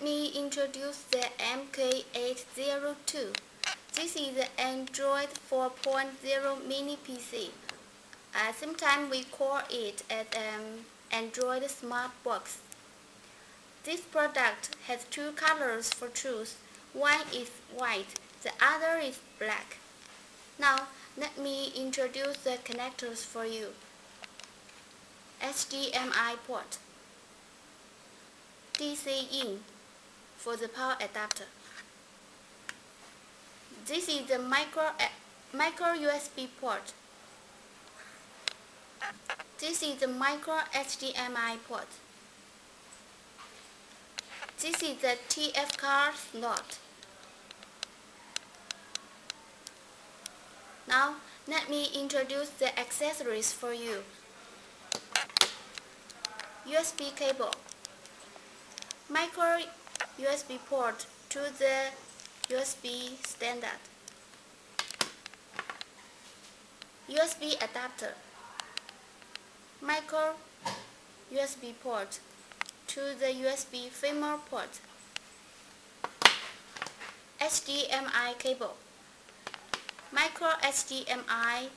me introduce the MK802. This is the Android 4.0 mini PC. Sometimes we call it an Android smart box. This product has two colors for choose. One is white, the other is black. Now, let me introduce the connectors for you. HDMI port, DC in for the power adapter. This is the micro USB port. This is the micro HDMI port. This is the TF card slot. Now, let me introduce the accessories for you. USB cable, micro USB port to the USB standard, USB adapter, micro USB port to the USB female port, HDMI cable, micro HDMI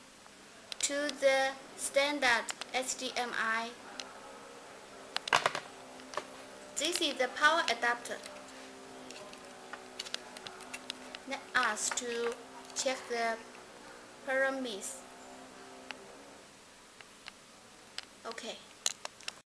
to the standard HDMI. This is the power adapter. Let us to check the parameters. Okay.